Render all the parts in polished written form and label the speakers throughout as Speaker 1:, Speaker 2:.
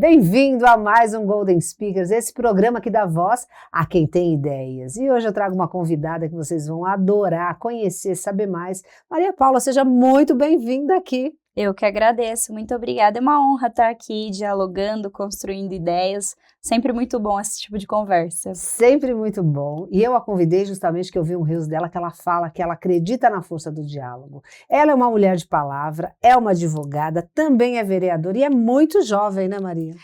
Speaker 1: Bem-vindo a mais um Golden Speakers, esse programa que dá voz a quem tem ideias. E hoje eu trago uma convidada que vocês vão adorar, conhecer, saber mais. Maria Paula, seja muito bem-vinda aqui.
Speaker 2: Eu que agradeço, muito obrigada. É uma honra estar aqui dialogando, construindo ideias. Sempre muito bom esse tipo de conversa.
Speaker 1: Sempre muito bom. E eu a convidei justamente que eu vi um reels dela que ela fala que ela acredita na força do diálogo. Ela é uma mulher de palavra, é uma advogada, também é vereadora e é muito jovem, né, Maria?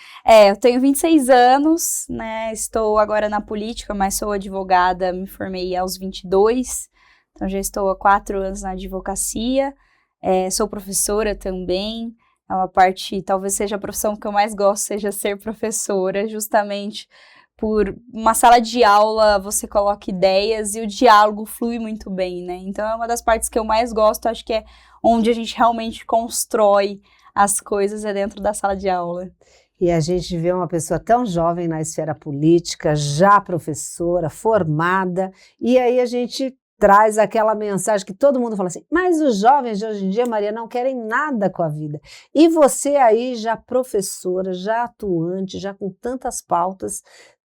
Speaker 2: Eu tenho 26 anos, né? Estou agora na política, mas sou advogada, me formei aos 22. Então já estou há 4 anos na advocacia. Sou professora também, é uma parte, talvez seja a profissão que eu mais gosto, seja ser professora, justamente por uma sala de aula você coloca ideias e o diálogo flui muito bem, né? Então é uma das partes que eu mais gosto, acho que é onde a gente realmente constrói as coisas, é dentro da sala de aula.
Speaker 1: E a gente vê uma pessoa tão jovem na esfera política, já professora, formada, e aí a gente traz aquela mensagem que todo mundo fala assim, mas os jovens de hoje em dia, Maria, não querem nada com a vida. E você aí já professora, já atuante, já com tantas pautas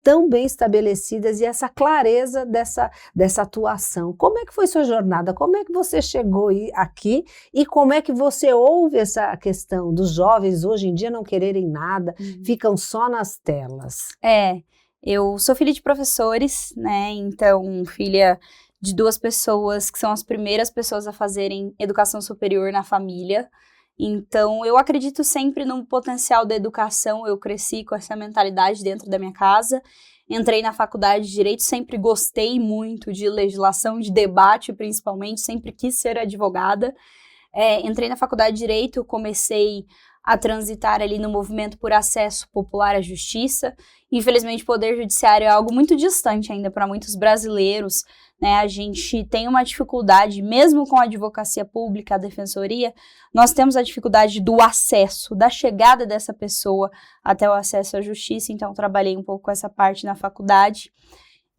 Speaker 1: tão bem estabelecidas e essa clareza dessa atuação. Como é que foi sua jornada? Como é que você chegou aqui e como é que você ouve essa questão dos jovens hoje em dia não quererem nada, ficam só nas telas?
Speaker 2: Eu sou filha de professores, né, então filha de 2 pessoas que são as primeiras pessoas a fazerem educação superior na família. Então, eu acredito sempre no potencial da educação, eu cresci com essa mentalidade dentro da minha casa, entrei na faculdade de Direito, sempre gostei muito de legislação, de debate principalmente, sempre quis ser advogada. Entrei na faculdade de Direito, comecei a transitar ali no movimento por acesso popular à justiça. Infelizmente, o Poder Judiciário é algo muito distante ainda para muitos brasileiros, né? A gente tem uma dificuldade, mesmo com a advocacia pública, a defensoria, nós temos a dificuldade do acesso, da chegada dessa pessoa até o acesso à justiça, então trabalhei um pouco com essa parte na faculdade.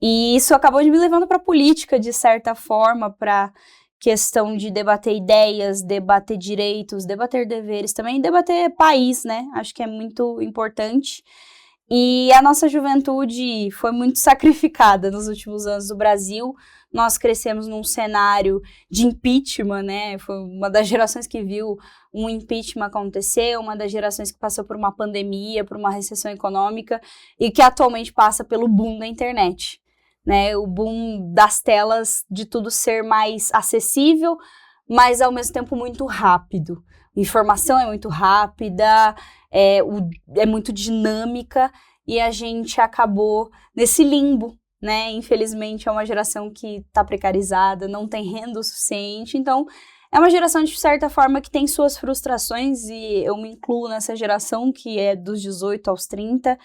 Speaker 2: E isso acabou de me levando para a política, de certa forma, para questão de debater ideias, debater direitos, debater deveres, também debater país, né? Acho que é muito importante. E a nossa juventude foi muito sacrificada nos últimos anos do Brasil. Nós crescemos num cenário de impeachment, né? Foi uma das gerações que viu um impeachment acontecer, uma das gerações que passou por uma pandemia, por uma recessão econômica e que atualmente passa pelo boom da internet, né? O boom das telas, de tudo ser mais acessível, mas ao mesmo tempo muito rápido. A informação é muito rápida, é muito dinâmica e a gente acabou nesse limbo, né? Infelizmente é uma geração que está precarizada, não tem renda o suficiente, então é uma geração de certa forma que tem suas frustrações e eu me incluo nessa geração que é dos 18 aos 30,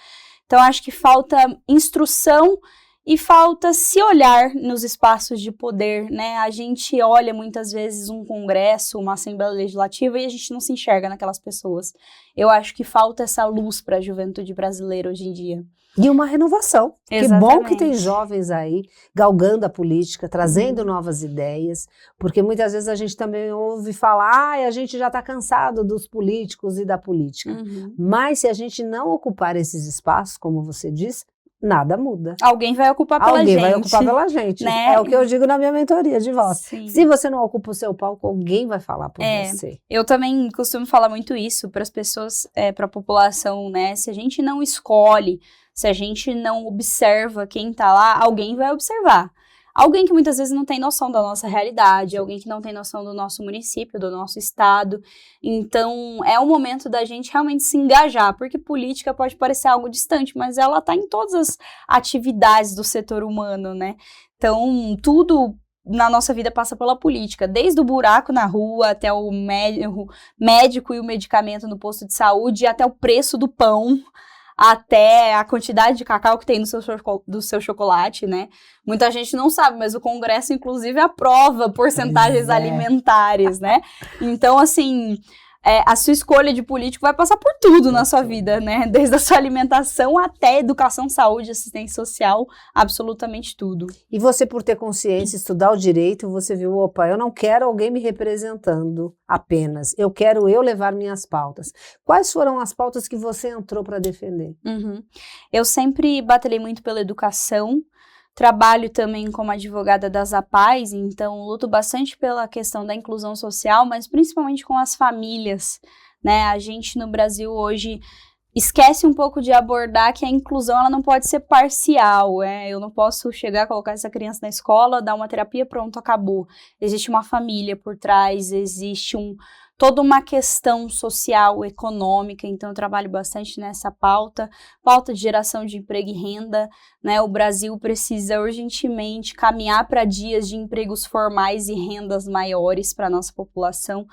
Speaker 2: então acho que falta instrução e falta se olhar nos espaços de poder, né? A gente olha muitas vezes um congresso, uma assembleia legislativa e a gente não se enxerga naquelas pessoas. Eu acho que falta essa luz para a juventude brasileira hoje em dia.
Speaker 1: E uma renovação.
Speaker 2: Exatamente.
Speaker 1: Que bom que tem jovens aí galgando a política, trazendo novas ideias, porque muitas vezes a gente também ouve falar, a gente já está cansado dos políticos e da política. Mas se a gente não ocupar esses espaços, como você disse, nada muda.
Speaker 2: Alguém vai ocupar pela gente.
Speaker 1: Alguém vai ocupar pela gente.
Speaker 2: Né?
Speaker 1: É o que eu digo na minha mentoria de voz.
Speaker 2: Sim.
Speaker 1: Se você não ocupa o seu palco, alguém vai falar por você.
Speaker 2: Eu também costumo falar muito isso para as pessoas, para a população, né? Se a gente não escolhe, se a gente não observa quem está lá, alguém vai observar. Alguém que muitas vezes não tem noção da nossa realidade, alguém que não tem noção do nosso município, do nosso estado. Então, é o momento da gente realmente se engajar, porque política pode parecer algo distante, mas ela está em todas as atividades do setor humano, né? Então, tudo na nossa vida passa pela política, desde o buraco na rua, até o médico e o medicamento no posto de saúde, até o preço do pão, até a quantidade de cacau que tem no seu chocolate, né? Muita gente não sabe, mas o Congresso, inclusive, aprova porcentagens alimentares, né? Então, assim, a sua escolha de político vai passar por tudo na sua vida, né? Desde a sua alimentação até educação, saúde, assistência social, absolutamente tudo.
Speaker 1: E você, por ter consciência, estudar o direito, você viu, opa, eu não quero alguém me representando apenas, eu quero eu levar minhas pautas. Quais foram as pautas que você entrou para defender?
Speaker 2: Eu sempre batalhei muito pela educação. Trabalho também como advogada das APAES, então luto bastante pela questão da inclusão social, mas principalmente com as famílias, né? A gente no Brasil hoje esquece um pouco de abordar que a inclusão ela não pode ser parcial, eu não posso chegar, colocar essa criança na escola, dar uma terapia, pronto, acabou. Existe uma família por trás, existe toda uma questão social, econômica, então eu trabalho bastante nessa pauta de geração de emprego e renda, né? O Brasil precisa urgentemente caminhar para dias de empregos formais e rendas maiores para a nossa população.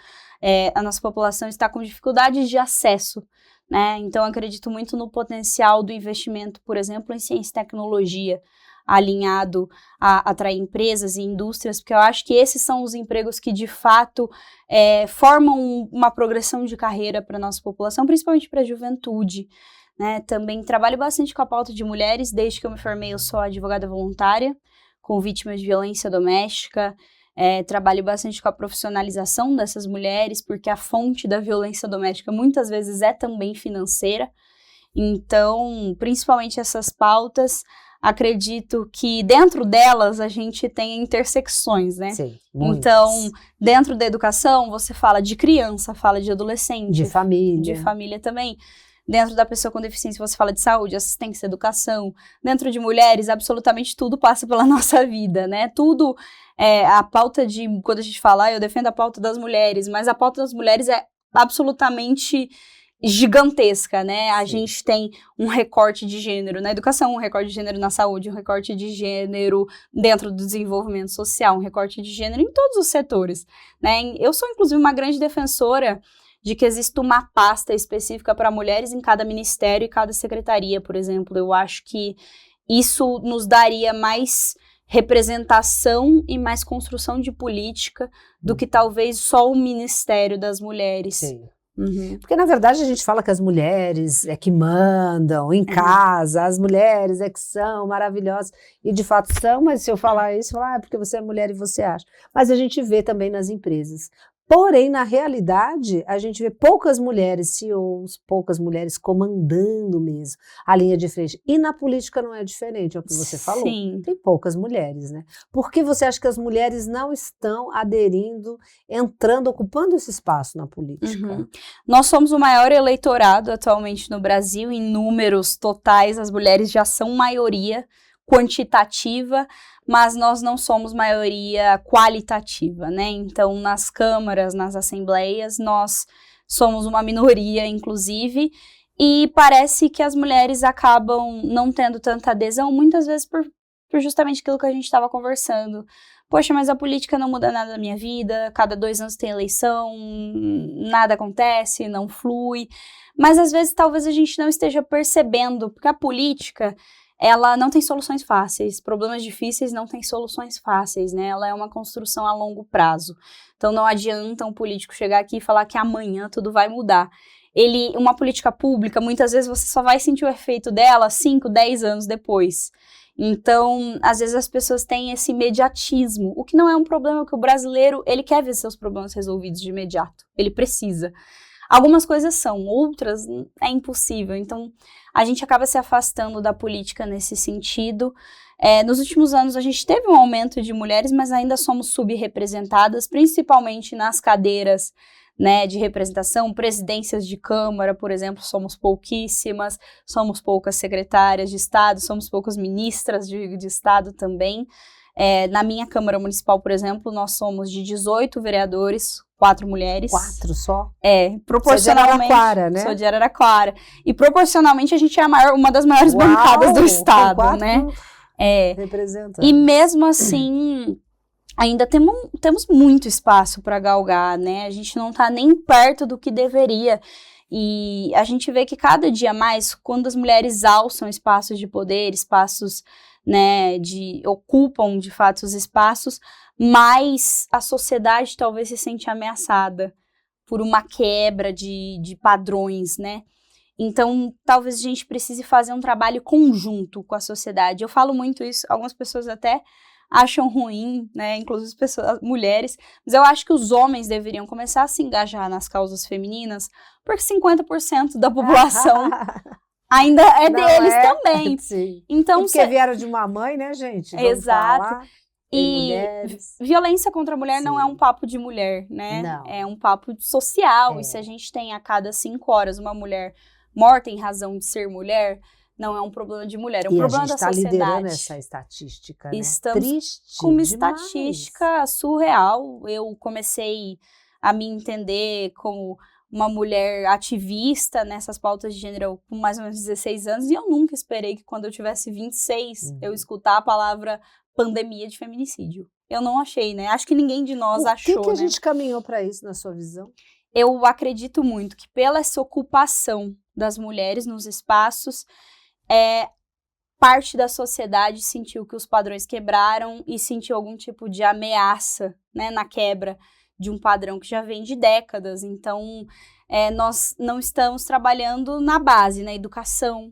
Speaker 2: A nossa população está com dificuldades de acesso, né? Então, eu acredito muito no potencial do investimento, por exemplo, em ciência e tecnologia, alinhado a atrair empresas e indústrias, porque eu acho que esses são os empregos que, de fato, formam uma progressão de carreira para a nossa população, principalmente para a juventude, né? Também trabalho bastante com a pauta de mulheres, desde que eu me formei eu sou advogada voluntária, com vítimas de violência doméstica. Trabalho bastante com a profissionalização dessas mulheres, porque a fonte da violência doméstica muitas vezes é também financeira. Então, principalmente essas pautas, acredito que dentro delas a gente tem intersecções, né?
Speaker 1: Sim, muitas.
Speaker 2: Então, dentro da educação, você fala de criança, fala de adolescente.
Speaker 1: De família.
Speaker 2: De família também. Dentro da pessoa com deficiência, você fala de saúde, assistência, educação. Dentro de mulheres, absolutamente tudo passa pela nossa vida, né? Tudo, a pauta de, quando a gente fala, eu defendo a pauta das mulheres, mas a pauta das mulheres é absolutamente gigantesca, né? A gente tem um recorte de gênero na educação, um recorte de gênero na saúde, um recorte de gênero dentro do desenvolvimento social, um recorte de gênero em todos os setores, né? Eu sou, inclusive, uma grande defensora de que exista uma pasta específica para mulheres em cada ministério e cada secretaria, por exemplo. Eu acho que isso nos daria mais representação e mais construção de política do que talvez só o Ministério das Mulheres.
Speaker 1: Sim. Porque, na verdade, a gente fala que as mulheres é que mandam em casa, as mulheres é que são maravilhosas, e de fato são, mas se eu falar isso, porque você é mulher e você acha. Mas a gente vê também nas empresas. Porém, na realidade, a gente vê poucas mulheres CEOs, poucas mulheres comandando mesmo a linha de frente. E na política não é diferente, é o que você falou.
Speaker 2: Sim.
Speaker 1: Tem poucas mulheres, né? Por que você acha que as mulheres não estão aderindo, entrando, ocupando esse espaço na política?
Speaker 2: Nós somos o maior eleitorado atualmente no Brasil, em números totais, as mulheres já são maioria quantitativa, mas nós não somos maioria qualitativa, né? Então, nas câmaras, nas assembleias, nós somos uma minoria, inclusive, e parece que as mulheres acabam não tendo tanta adesão, muitas vezes por justamente aquilo que a gente estava conversando. Poxa, mas a política não muda nada na minha vida, cada 2 anos tem eleição, nada acontece, não flui. Mas, às vezes, talvez a gente não esteja percebendo, porque a política, ela não tem soluções fáceis, problemas difíceis não têm soluções fáceis, né? Ela é uma construção a longo prazo. Então, não adianta um político chegar aqui e falar que amanhã tudo vai mudar. Uma política pública, muitas vezes você só vai sentir o efeito dela 5, 10 anos depois. Então, às vezes as pessoas têm esse imediatismo, o que não é um problema, porque o brasileiro, ele quer ver seus problemas resolvidos de imediato, ele precisa. Algumas coisas são, outras é impossível, então a gente acaba se afastando da política nesse sentido. Nos últimos anos a gente teve um aumento de mulheres, mas ainda somos subrepresentadas, principalmente nas cadeiras, né, de representação, presidências de Câmara, por exemplo, somos pouquíssimas, somos poucas secretárias de Estado, somos poucas ministras de Estado também. Na minha Câmara Municipal, por exemplo, nós somos de 18 vereadores, 4 mulheres.
Speaker 1: 4 só?
Speaker 2: Proporcionalmente.
Speaker 1: Você é de Araraquara, né?
Speaker 2: Sou de Araraquara. E proporcionalmente a gente é uma das maiores bancadas do Estado, né?
Speaker 1: Representando.
Speaker 2: E mesmo assim, ainda temos muito espaço para galgar, né? A gente não está nem perto do que deveria. E a gente vê que cada dia mais, quando as mulheres alçam espaços de poder, espaços, né, ocupam de fato os espaços, mais a sociedade talvez se sente ameaçada, por uma quebra de padrões, né? Então, talvez a gente precise fazer um trabalho conjunto com a sociedade. Eu falo muito isso, algumas pessoas até acham ruim, né? Inclusive mulheres, mas eu acho que os homens deveriam começar a se engajar nas causas femininas, porque 50% da população ainda é deles também.
Speaker 1: Sim.
Speaker 2: Então,
Speaker 1: porque vieram de uma mãe, né, gente? Vamos
Speaker 2: exato.
Speaker 1: Falar,
Speaker 2: e
Speaker 1: mulheres.
Speaker 2: Violência contra a mulher
Speaker 1: Sim.
Speaker 2: não é um papo de mulher, né?
Speaker 1: Não.
Speaker 2: É um papo social. E se a gente tem a cada 5 horas uma mulher morta em razão de ser mulher, não é um problema de mulher, é um problema da sociedade.
Speaker 1: E a gente está liderando essa estatística, né?
Speaker 2: Estamos
Speaker 1: triste
Speaker 2: com uma
Speaker 1: demais.
Speaker 2: estatística surreal. Eu comecei a me entender como uma mulher ativista nessas pautas de gênero com mais ou menos 16 anos, e eu nunca esperei que quando eu tivesse 26, eu escutar a palavra pandemia de feminicídio. Eu não achei, né? Acho que ninguém de nós achou,
Speaker 1: Por que a
Speaker 2: né?
Speaker 1: gente caminhou para isso, na sua visão?
Speaker 2: Eu acredito muito que pela essa ocupação das mulheres nos espaços, parte da sociedade sentiu que os padrões quebraram e sentiu algum tipo de ameaça, né, na quebra de um padrão que já vem de décadas. Então, nós não estamos trabalhando na base, na educação,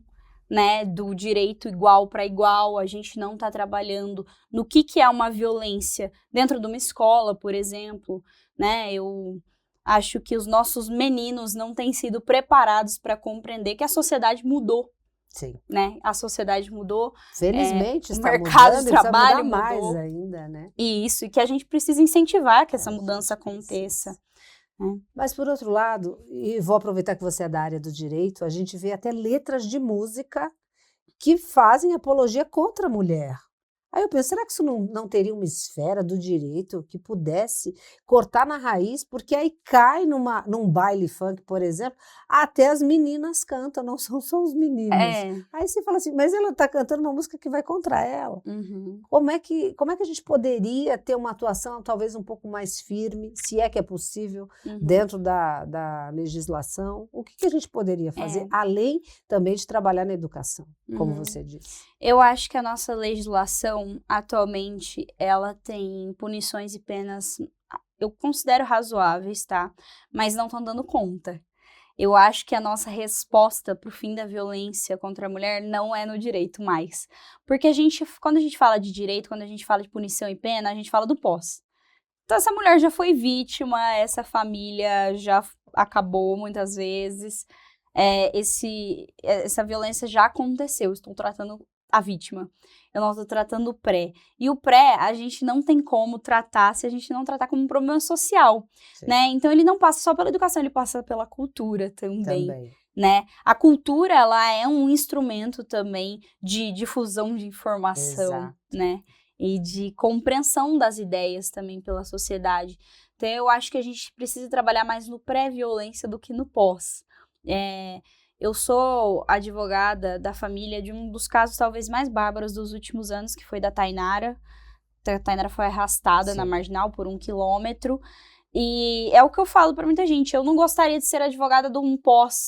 Speaker 2: né, do direito igual para igual. A gente não está trabalhando no que é uma violência dentro de uma escola, por exemplo, né? Eu acho que os nossos meninos não têm sido preparados para compreender que a sociedade mudou.
Speaker 1: Sim.
Speaker 2: Né? A sociedade mudou.
Speaker 1: Felizmente,
Speaker 2: o mercado de trabalho mudou.
Speaker 1: Mais ainda, né?
Speaker 2: E isso, e que a gente precisa incentivar que essa mudança aconteça.
Speaker 1: Mas, por outro lado, e vou aproveitar que você é da área do direito, a gente vê até letras de música que fazem apologia contra a mulher. Aí eu penso, será que isso não teria uma esfera do direito que pudesse cortar na raiz? Porque aí cai num baile funk, por exemplo, até as meninas cantam, não são só os meninos. Aí você fala assim, mas ela está cantando uma música que vai contra ela.
Speaker 2: Uhum.
Speaker 1: Como é que a gente poderia ter uma atuação talvez um pouco mais firme, se é que é possível, dentro da legislação? O que a gente poderia fazer, além também de trabalhar na educação, como você disse?
Speaker 2: Eu acho que a nossa legislação, atualmente, ela tem punições e penas, eu considero razoáveis, tá? Mas não estão dando conta. Eu acho que a nossa resposta para o fim da violência contra a mulher não é no direito mais. Porque quando a gente fala de direito, quando a gente fala de punição e pena, a gente fala do pós. Então, essa mulher já foi vítima, essa família já acabou muitas vezes, essa violência já aconteceu, estou tratando a vítima, eu não estou tratando o pré. E o pré, a gente não tem como tratar se a gente não tratar como um problema social, né? Então, ele não passa só pela educação, ele passa pela cultura também. Né? A cultura, ela é um instrumento também de difusão de informação, né? E de compreensão das ideias também pela sociedade. Então, eu acho que a gente precisa trabalhar mais no pré-violência do que no pós. Eu sou advogada da família de um dos casos talvez mais bárbaros dos últimos anos, que foi da Tainara. A Tainara foi arrastada na Marginal por 1 quilômetro. E é o que eu falo para muita gente, eu não gostaria de ser advogada de um pós,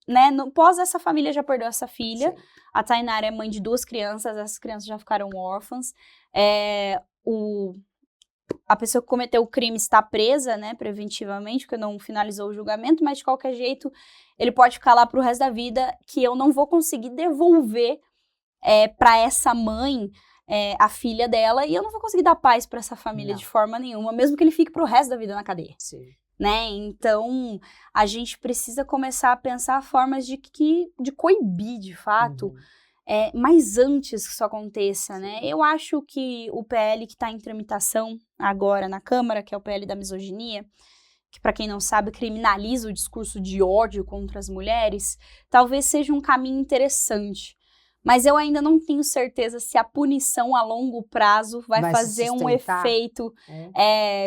Speaker 2: né? No pós, essa família já perdeu essa filha. A Tainara é mãe de 2 crianças, essas crianças já ficaram órfãs. A pessoa que cometeu o crime está presa, né, preventivamente, porque não finalizou o julgamento, mas de qualquer jeito ele pode ficar lá pro resto da vida, que eu não vou conseguir devolver para essa mãe a filha dela, e eu não vou conseguir dar paz para essa família de forma nenhuma, mesmo que ele fique pro resto da vida na cadeia. Né? Então, a gente precisa começar a pensar formas de coibir, de fato, mas antes que isso aconteça, né? Eu acho que o PL que está em tramitação agora na Câmara, que é o PL da misoginia, que, para quem não sabe, criminaliza o discurso de ódio contra as mulheres, talvez seja um caminho interessante. Mas eu ainda não tenho certeza se a punição a longo prazo vai fazer um efeito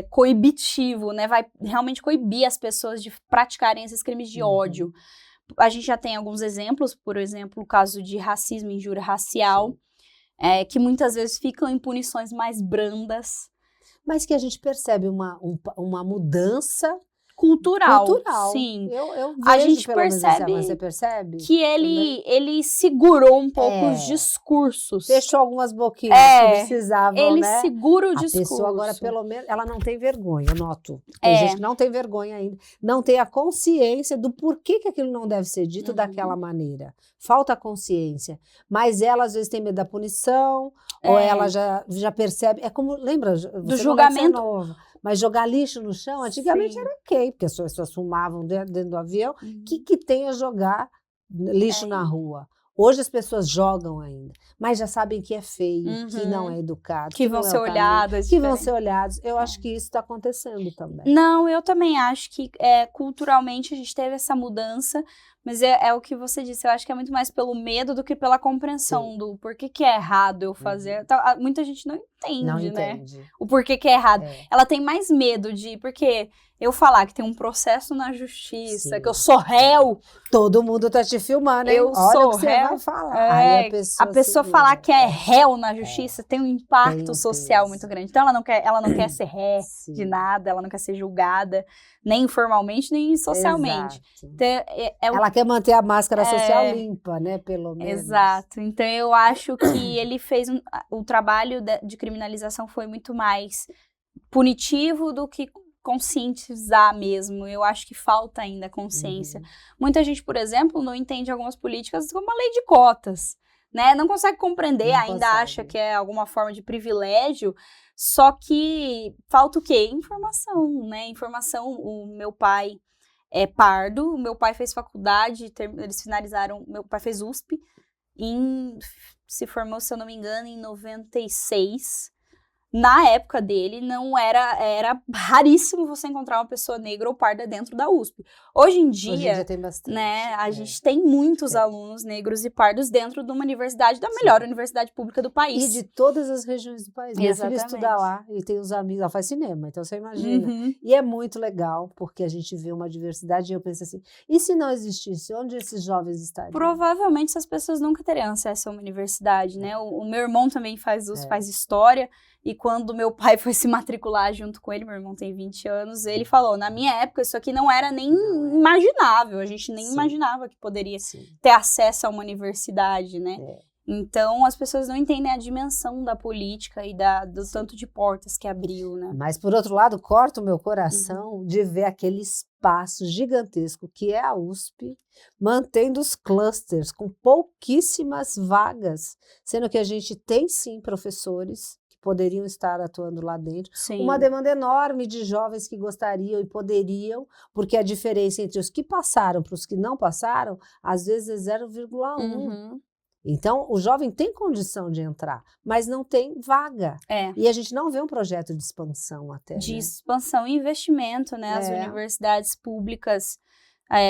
Speaker 2: coibitivo, né? Vai realmente coibir as pessoas de praticarem esses crimes de ódio. A gente já tem alguns exemplos, por exemplo, o caso de racismo e injúria racial, que muitas vezes ficam em punições mais brandas.
Speaker 1: Mas que a gente percebe uma mudança
Speaker 2: cultural.
Speaker 1: Cultural.
Speaker 2: Sim.
Speaker 1: Eu vejo,
Speaker 2: A gente
Speaker 1: pelo menos,
Speaker 2: percebe
Speaker 1: você percebe?
Speaker 2: que ele segurou um pouco os discursos.
Speaker 1: Fechou algumas boquinhas que precisavam,
Speaker 2: ele
Speaker 1: né?
Speaker 2: segura o
Speaker 1: A
Speaker 2: discurso.
Speaker 1: pessoa agora, pelo menos, ela não tem vergonha, eu noto. Tem gente que não tem vergonha ainda, não tem a consciência do porquê que aquilo não deve ser dito daquela maneira. Falta a consciência. Mas ela, às vezes, tem medo da punição, ou ela já percebe. É como, lembra?
Speaker 2: Do julgamento.
Speaker 1: Mas jogar lixo no chão, antigamente era ok, porque as pessoas fumavam dentro do avião. O que tem a jogar lixo na rua? Hoje as pessoas jogam ainda, mas já sabem que é feio, que não é educado,
Speaker 2: que vão ser olhadas.
Speaker 1: Que vão ser olhados. Eu acho que isso está acontecendo também.
Speaker 2: Não, eu também acho que culturalmente a gente teve essa mudança, mas é o que você disse, eu acho que é muito mais pelo medo do que pela compreensão do porquê que é errado eu fazer. Muita gente não entende, né? O porquê que é errado. Ela tem mais medo porque eu falar que tem um processo na justiça, que eu sou réu.
Speaker 1: Todo mundo tá te filmando, hein?
Speaker 2: Eu
Speaker 1: Olha
Speaker 2: sou
Speaker 1: o que
Speaker 2: réu.
Speaker 1: Você vai falar. Aí
Speaker 2: a pessoa falar que é réu na justiça tem um impacto social muito grande. Então ela não quer ser ré de nada, ela não quer ser julgada, nem informalmente, nem socialmente. Então,
Speaker 1: ela quer manter a máscara social limpa, né? Pelo menos.
Speaker 2: Exato. Então eu acho que ele fez o trabalho de criminalização foi muito mais punitivo do que conscientizar mesmo. Eu acho que falta ainda consciência. Muita gente, por exemplo, não entende algumas políticas como a lei de cotas, né? Não consegue compreender, acha que é alguma forma de privilégio, só que falta o quê? Informação, né? Informação. O meu pai é pardo, o meu pai fez faculdade, eles finalizaram, meu pai fez USP, se formou, se eu não me engano, em 96. Na época dele, não era raríssimo você encontrar uma pessoa negra ou parda dentro da USP. Hoje em dia
Speaker 1: tem bastante.
Speaker 2: Né, a gente tem muitos alunos negros e pardos dentro de uma universidade, da melhor universidade pública do país.
Speaker 1: E de todas as regiões do país. Minha filha estuda lá e tem os amigos, ela faz cinema, então você imagina. E é muito legal, porque a gente vê uma diversidade e eu penso assim, e se não existisse, onde esses jovens estariam?
Speaker 2: Provavelmente essas pessoas nunca teriam acesso a uma universidade, né? O meu irmão também faz história. E quando meu pai foi se matricular junto com ele, meu irmão tem 20 anos, ele falou, na minha época isso aqui não era nem imaginável, a gente nem imaginava que poderia ter acesso a uma universidade, né? Então as pessoas não entendem a dimensão da política e do tanto de portas que abriu, né?
Speaker 1: Mas por outro lado, corta o meu coração de ver aquele espaço gigantesco que é a USP, mantendo os clusters com pouquíssimas vagas, sendo que a gente tem sim professores poderiam estar atuando lá dentro. Uma demanda enorme de jovens que gostariam e poderiam, porque a diferença entre os que passaram para os que não passaram, às vezes é 0,1. Então, o jovem tem condição de entrar, mas não tem vaga. E a gente não vê um projeto de expansão até.
Speaker 2: De expansão e investimento, né? As universidades públicas,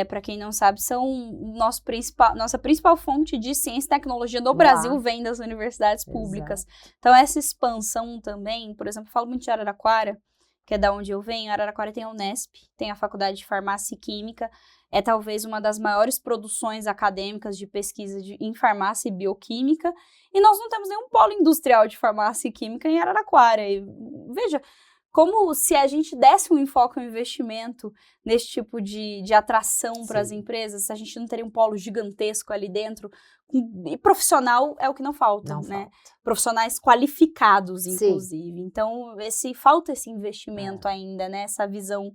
Speaker 2: para quem não sabe, são nossa principal fonte de ciência e tecnologia no Brasil vem das universidades públicas. Então, essa expansão também, por exemplo, eu falo muito de Araraquara, que é da onde eu venho. Araraquara tem a Unesp, tem a Faculdade de Farmácia e Química, é talvez uma das maiores produções acadêmicas de pesquisa em farmácia e bioquímica, e nós não temos nenhum polo industrial de farmácia e química em Araraquara. E, veja, como se a gente desse um enfoque, um investimento nesse tipo de atração para as empresas, a gente não teria um polo gigantesco ali dentro. E profissional é o que não falta, né? Profissionais qualificados, inclusive. Então, falta esse investimento ainda, né? Essa visão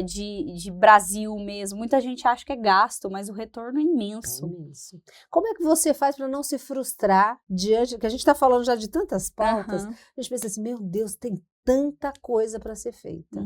Speaker 2: de Brasil mesmo. Muita gente acha que é gasto, mas o retorno é imenso.
Speaker 1: Como é que você faz para não se frustrar diante... que a gente está falando já de tantas pautas, a gente pensa assim, meu Deus, tem tanta coisa para ser feita.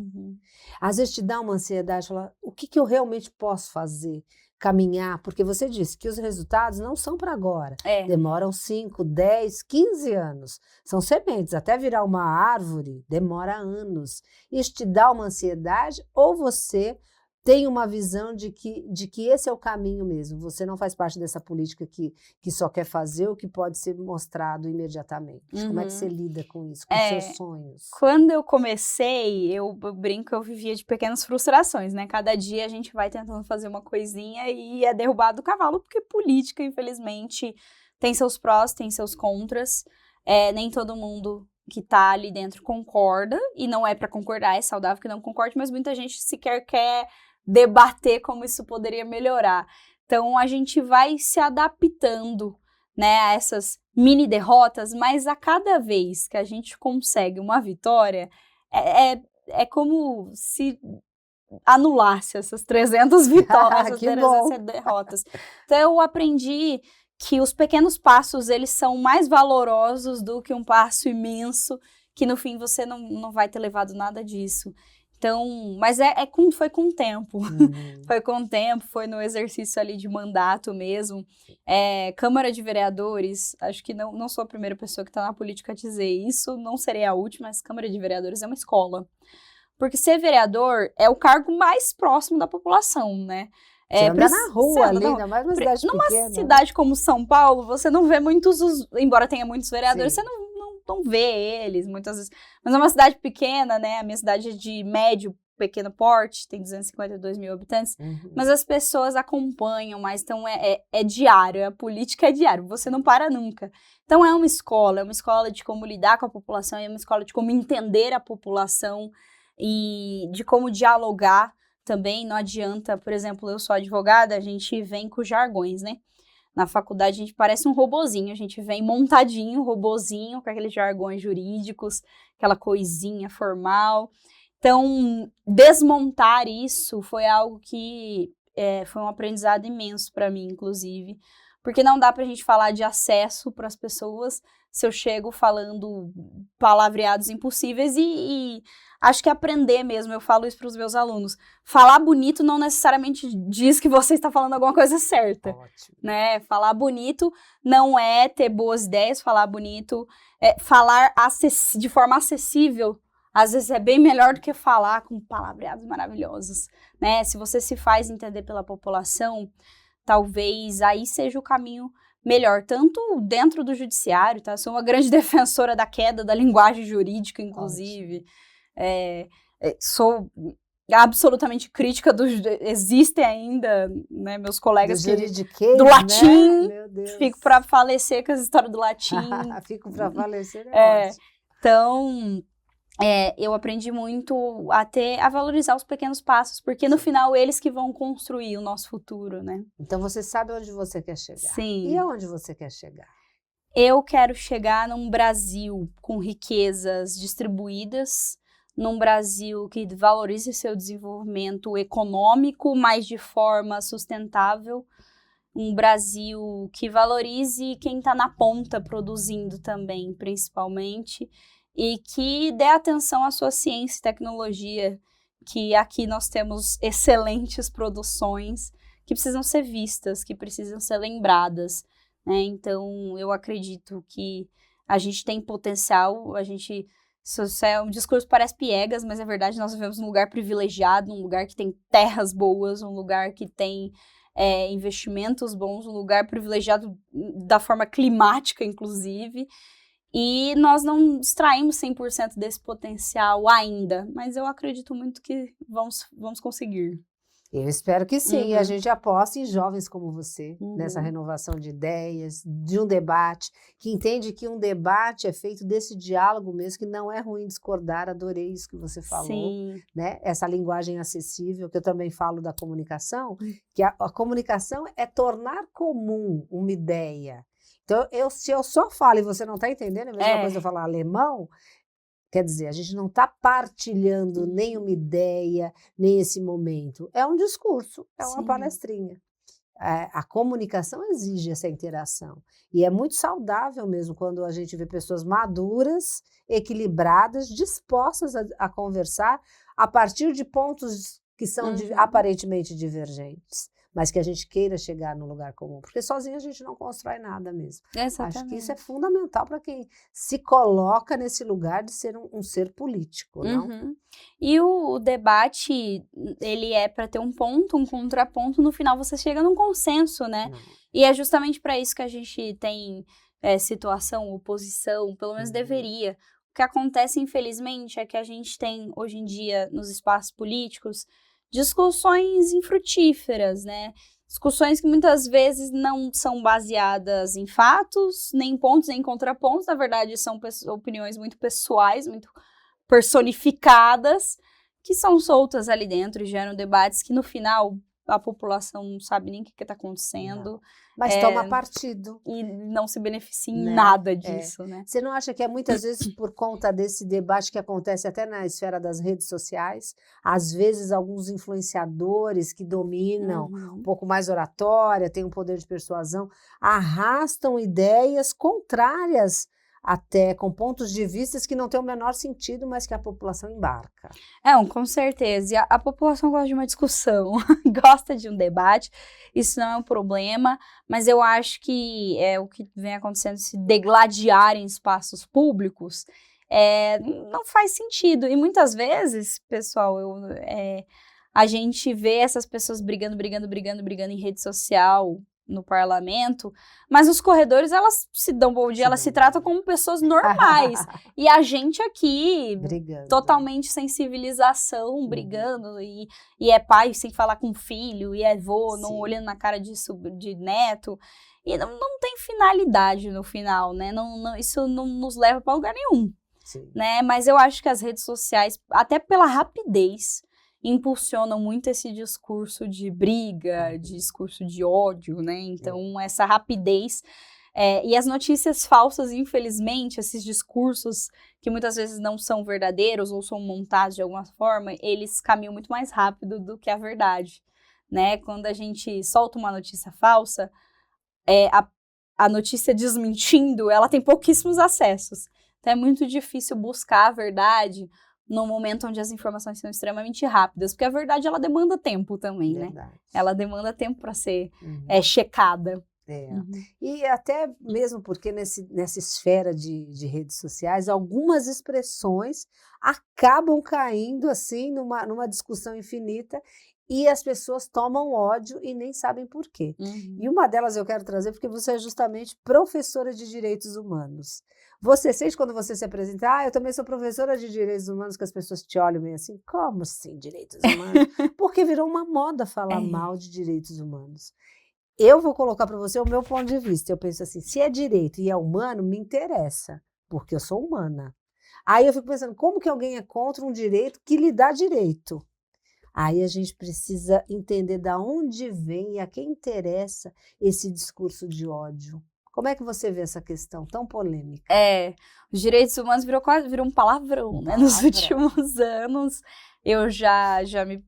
Speaker 1: Às vezes te dá uma ansiedade, falar, o que eu realmente posso fazer? Caminhar, porque você disse que os resultados não são para agora. Demoram 5, 10, 15 anos. São sementes, até virar uma árvore, demora anos. Isso te dá uma ansiedade ou você tem uma visão de que esse é o caminho mesmo? Você não faz parte dessa política que só quer fazer o que pode ser mostrado imediatamente. Como é que você lida com isso, com seus sonhos?
Speaker 2: Quando eu comecei, eu brinco, eu vivia de pequenas frustrações, né? Cada dia a gente vai tentando fazer uma coisinha e é derrubado do cavalo, porque política, infelizmente, tem seus prós, tem seus contras. Nem todo mundo que tá ali dentro concorda, e não é para concordar, é saudável que não concorde, mas muita gente sequer quer debater como isso poderia melhorar. Então, a gente vai se adaptando, né, a essas mini derrotas, mas a cada vez que a gente consegue uma vitória, é como se anulasse essas 300 vitórias, essas 300 derrotas. Então, eu aprendi que os pequenos passos, eles são mais valorosos do que um passo imenso, que no fim você não vai ter levado nada disso. Então, mas foi com o tempo. Foi com o tempo, foi no exercício ali de mandato mesmo. Câmara de Vereadores, acho que não sou a primeira pessoa que está na política a dizer isso, não serei a última, mas Câmara de Vereadores é uma escola. Porque ser vereador é o cargo mais próximo da população, né?
Speaker 1: Você anda na rua ali, ainda mais numa cidade
Speaker 2: pequena.
Speaker 1: Numa
Speaker 2: cidade como São Paulo, você não vê embora tenha muitos vereadores, você não vê eles muitas vezes. Mas é uma cidade pequena, né? A minha cidade é de médio, pequeno porte, tem 252 mil habitantes, mas as pessoas acompanham, mas então é diário, a política é diário, você não para nunca. Então é uma escola de como lidar com a população, é uma escola de como entender a população e de como dialogar também. Não adianta, por exemplo, eu sou advogada, a gente vem com jargões, né? Na faculdade a gente parece um robozinho, a gente vem montadinho, robozinho, com aqueles jargões jurídicos, aquela coisinha formal. Então, desmontar isso foi algo que foi um aprendizado imenso para mim, inclusive, porque não dá para a gente falar de acesso para as pessoas se eu chego falando palavreados impossíveis e acho que aprender mesmo, eu falo isso para os meus alunos, falar bonito não necessariamente diz que você está falando alguma coisa certa.
Speaker 1: Ótimo.
Speaker 2: Né? Falar bonito não é ter boas ideias, falar bonito é falar de forma acessível. Às vezes é bem melhor do que falar com palavreados maravilhosos, né? Se você se faz entender pela população, talvez aí seja o caminho melhor, tanto dentro do judiciário, tá? Sou uma grande defensora da queda da linguagem jurídica, inclusive. Sou absolutamente crítica existem ainda, né, meus colegas do latim,
Speaker 1: né? Meu Deus.
Speaker 2: Fico para falecer com essa história do latim.
Speaker 1: Fico para falecer, ótimo.
Speaker 2: Então, eu aprendi muito a valorizar os pequenos passos, porque no final eles que vão construir o nosso futuro, né?
Speaker 1: Então você sabe onde você quer chegar.
Speaker 2: Sim.
Speaker 1: E aonde você quer chegar?
Speaker 2: Eu quero chegar num Brasil com riquezas distribuídas, num Brasil que valorize seu desenvolvimento econômico, mas de forma sustentável, um Brasil que valorize quem está na ponta produzindo também, principalmente, e que dê atenção à sua ciência e tecnologia, que aqui nós temos excelentes produções que precisam ser vistas, que precisam ser lembradas, né? Então, eu acredito que a gente tem potencial, isso é um discurso que parece piegas, mas é verdade, nós vivemos num lugar privilegiado, num lugar que tem terras boas, um lugar que tem investimentos bons, um lugar privilegiado da forma climática, inclusive, e nós não extraímos 100% desse potencial ainda, mas eu acredito muito que vamos conseguir.
Speaker 1: Eu espero que sim, e a gente aposta em jovens como você, nessa renovação de ideias, de um debate, que entende que um debate é feito desse diálogo mesmo, que não é ruim discordar, adorei isso que você falou,
Speaker 2: Sim.
Speaker 1: Né? Essa linguagem acessível, que eu também falo da comunicação, que a comunicação é tornar comum uma ideia. Então, se eu só falo e você não está entendendo, é a mesma coisa eu falar alemão. Quer dizer, a gente não está partilhando nem uma ideia, nem esse momento. É um discurso, é uma palestrinha. A comunicação exige essa interação. E é muito saudável mesmo quando a gente vê pessoas maduras, equilibradas, dispostas a conversar a partir de pontos que são aparentemente divergentes, mas que a gente queira chegar no lugar comum, porque sozinho a gente não constrói nada mesmo.
Speaker 2: Exatamente.
Speaker 1: Acho que isso é fundamental para quem se coloca nesse lugar de ser um ser político, não?
Speaker 2: E o debate, ele é para ter um ponto, um contraponto, no final você chega num consenso, né? E é justamente para isso que a gente tem situação, oposição, pelo menos deveria. O que acontece, infelizmente, é que a gente tem, hoje em dia, nos espaços políticos, discussões infrutíferas, né? discussões que muitas vezes não são baseadas em fatos, nem em pontos, nem em contrapontos, na verdade são opiniões muito pessoais, muito personificadas, que são soltas ali dentro e geram debates que no final a população não sabe nem o que está acontecendo.
Speaker 1: Não. Mas toma partido.
Speaker 2: E não se beneficia em
Speaker 1: Né?
Speaker 2: nada disso, né?
Speaker 1: Você não acha que é muitas vezes por conta desse debate que acontece até na esfera das redes sociais, às vezes alguns influenciadores que dominam um pouco mais oratória, têm um poder de persuasão, arrastam ideias contrárias até com pontos de vista que não têm o menor sentido, mas que a população embarca.
Speaker 2: Com certeza. E a população gosta de uma discussão, gosta de um debate, isso não é um problema, mas eu acho que o que vem acontecendo, se degladiar em espaços públicos, não faz sentido. E muitas vezes, pessoal, a gente vê essas pessoas brigando em rede social, no parlamento, mas nos corredores elas se dão bom dia, elas se tratam como pessoas normais. E a gente aqui,
Speaker 1: brigando.
Speaker 2: Totalmente sem civilização, brigando, e é pai sem falar com filho, e é vô, não olhando na cara de neto. E não tem finalidade no final, né? Isso não nos leva para lugar nenhum. Né? Mas eu acho que as redes sociais, até pela rapidez, impulsionam muito esse discurso de briga, de discurso de ódio, né? Então, essa rapidez e as notícias falsas, infelizmente, esses discursos que muitas vezes não são verdadeiros ou são montados de alguma forma, eles caminham muito mais rápido do que a verdade, né? Quando a gente solta uma notícia falsa, a notícia desmentindo, ela tem pouquíssimos acessos. Então, é muito difícil buscar a verdade num momento onde as informações são extremamente rápidas, porque a verdade, ela demanda tempo também, né? Ela demanda tempo para ser checada.
Speaker 1: E até mesmo porque nessa esfera de redes sociais, algumas expressões acabam caindo assim numa discussão infinita e as pessoas tomam ódio e nem sabem por quê. E uma delas eu quero trazer porque você é justamente professora de direitos humanos. Você sente quando você se apresenta, eu também sou professora de direitos humanos, que as pessoas te olham meio assim, como assim direitos humanos? Porque virou uma moda falar mal de direitos humanos. Eu vou colocar para você o meu ponto de vista. Eu penso assim, se é direito e é humano, me interessa, porque eu sou humana. Aí eu fico pensando, como que alguém é contra um direito que lhe dá direito? Aí a gente precisa entender de onde vem e a quem interessa esse discurso de ódio. Como é que você vê essa questão tão polêmica?
Speaker 2: Os direitos humanos virou um palavrão, né? Nos últimos anos, eu já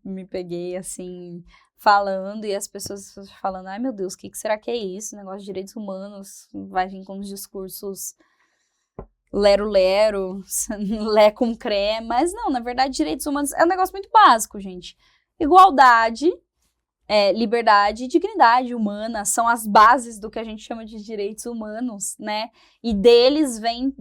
Speaker 2: me peguei, assim, falando, e as pessoas falando, ai meu Deus, o que será que é isso? Negócio de direitos humanos, vai vir com os discursos lero-lero, lé com cré, mas não, na verdade, direitos humanos é um negócio muito básico, gente. Igualdade, liberdade e dignidade humana são as bases do que a gente chama de direitos humanos, né? E deles vem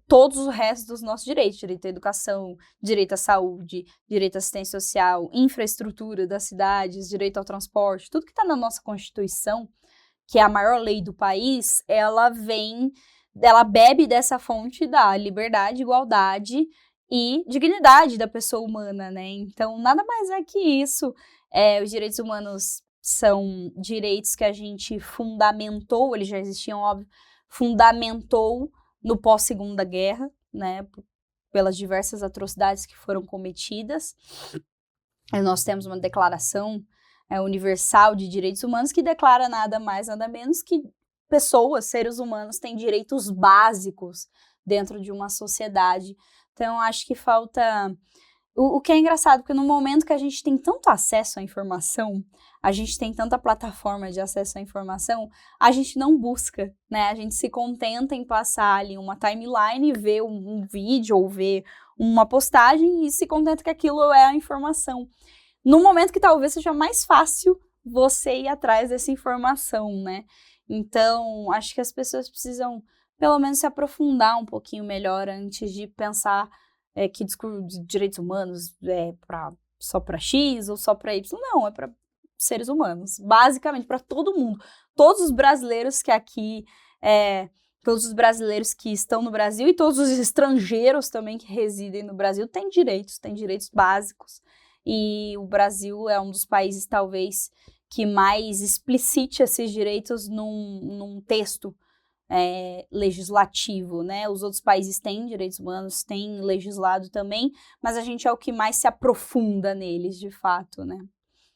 Speaker 2: todos os restos dos nossos direitos, direito à educação, direito à saúde, direito à assistência social, infraestrutura das cidades, direito ao transporte, tudo que está na nossa Constituição, que é a maior lei do país, ela bebe dessa fonte da liberdade, igualdade e dignidade da pessoa humana, né? Então, nada mais é que isso. Os direitos humanos são direitos que a gente fundamentou, eles já existiam, óbvio, fundamentou no pós-Segunda Guerra, né? Pelas diversas atrocidades que foram cometidas. Nós temos uma declaração universal de direitos humanos que declara nada mais, nada menos que pessoas, seres humanos, têm direitos básicos dentro de uma sociedade. Então, acho que falta... O que é engraçado, porque no momento que a gente tem tanto acesso à informação, a gente tem tanta plataforma de acesso à informação, a gente não busca, né? A gente se contenta em passar ali uma timeline, ver um vídeo ou ver uma postagem e se contenta que aquilo é a informação. No momento que talvez seja mais fácil você ir atrás dessa informação, né? Então, acho que as pessoas precisam, pelo menos, se aprofundar um pouquinho melhor antes de pensar que discurso de direitos humanos é só para X ou só para Y. Não, é para seres humanos. Basicamente, para todo mundo. Todos os brasileiros que aqui... todos os brasileiros que estão no Brasil e todos os estrangeiros também que residem no Brasil têm direitos básicos. E o Brasil é um dos países, talvez, que mais explicite esses direitos num texto legislativo, né? Os outros países têm direitos humanos, têm legislado também, mas a gente é o que mais se aprofunda neles, de fato, né?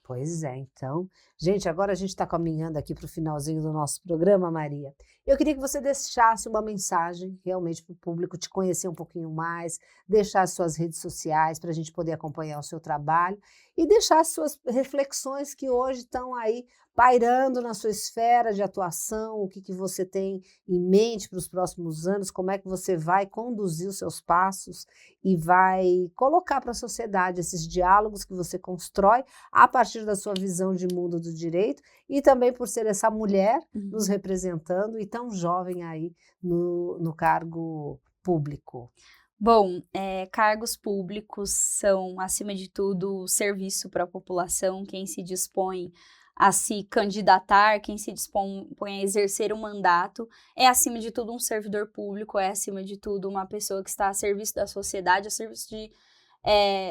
Speaker 1: Pois é, então, gente, agora a gente está caminhando aqui para o finalzinho do nosso programa, Maria. Eu queria que você deixasse uma mensagem realmente para o público te conhecer um pouquinho mais, deixar as suas redes sociais para a gente poder acompanhar o seu trabalho e deixar as suas reflexões que hoje estão aí pairando na sua esfera de atuação, o que você tem em mente para os próximos anos, como é que você vai conduzir os seus passos e vai colocar para a sociedade esses diálogos que você constrói a partir da sua visão de mundo do direito e também por ser essa mulher nos representando e tão jovem aí no cargo público.
Speaker 2: Bom, cargos públicos são, acima de tudo, serviço para a população. Quem se dispõe a se candidatar, quem se dispõe a exercer um mandato, é acima de tudo um servidor público, é acima de tudo uma pessoa que está a serviço da sociedade, a serviço de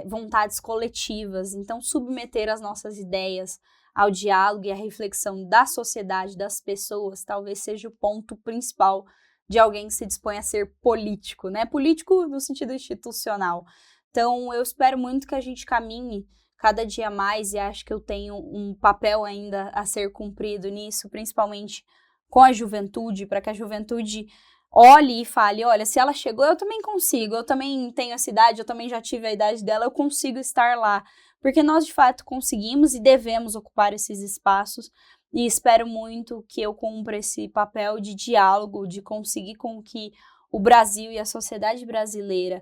Speaker 2: vontades coletivas. Então, submeter as nossas ideias ao diálogo e à reflexão da sociedade, das pessoas, talvez seja o ponto principal de alguém que se dispõe a ser político, né? Político no sentido institucional. Então, eu espero muito que a gente caminhe cada dia mais, e acho que eu tenho um papel ainda a ser cumprido nisso, principalmente com a juventude, para que a juventude olhe e fale, olha, se ela chegou, eu também consigo, eu também tenho essa idade, eu também já tive a idade dela, eu consigo estar lá, porque nós de fato conseguimos e devemos ocupar esses espaços, e espero muito que eu cumpra esse papel de diálogo, de conseguir com que o Brasil e a sociedade brasileira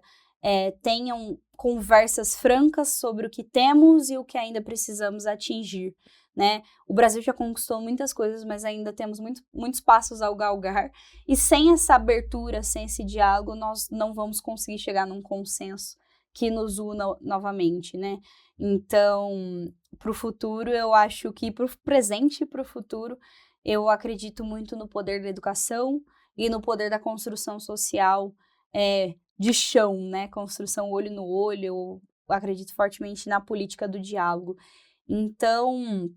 Speaker 2: tenham conversas francas sobre o que temos e o que ainda precisamos atingir, né? O Brasil já conquistou muitas coisas, mas ainda temos muitos passos ao galgar, e sem essa abertura, sem esse diálogo, nós não vamos conseguir chegar num consenso que nos una novamente, né? Então, para o futuro, eu acho que para o presente e para o futuro, eu acredito muito no poder da educação e no poder da construção social de chão, né? Construção olho no olho. Eu acredito fortemente na política do diálogo. Então,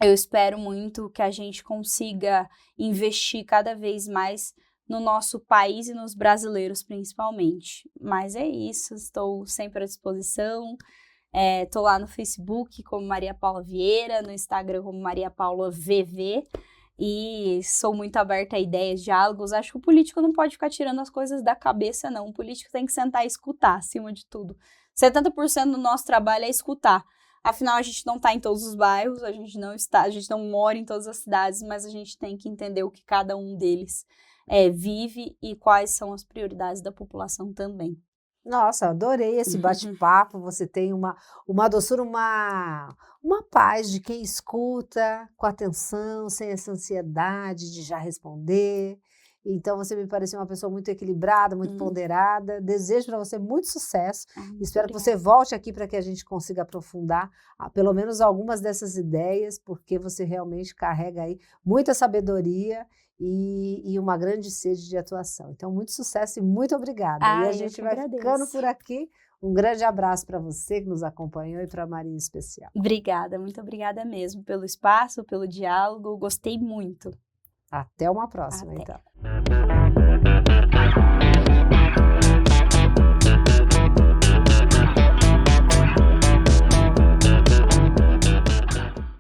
Speaker 2: eu espero muito que a gente consiga investir cada vez mais no nosso país e nos brasileiros, principalmente. Mas é isso, estou sempre à disposição. Estou lá no Facebook como Maria Paula Vieira, no Instagram como Maria Paula VV, e sou muito aberta a ideias, diálogos. Acho que o político não pode ficar tirando as coisas da cabeça, não. O político tem que sentar e escutar, acima de tudo. 70% do nosso trabalho é escutar. Afinal, a gente não está em todos os bairros, a gente não mora em todas as cidades, mas a gente tem que entender o que cada um deles vive e quais são as prioridades da população também.
Speaker 1: Nossa, adorei esse bate-papo. Você tem uma doçura, uma paz de quem escuta com atenção, sem essa ansiedade de já responder. Então, você me pareceu uma pessoa muito equilibrada, muito ponderada. Desejo para você muito sucesso. Espero que você volte aqui para que a gente consiga aprofundar pelo menos algumas dessas ideias, porque você realmente carrega aí muita sabedoria e uma grande sede de atuação. Então, muito sucesso e muito obrigada. E a gente vai ficando por aqui. Um grande abraço para você que nos acompanhou e para a Maria em especial.
Speaker 2: Obrigada, muito obrigada mesmo pelo espaço, pelo diálogo. Gostei muito.
Speaker 1: Até uma próxima,
Speaker 2: Até.
Speaker 1: então.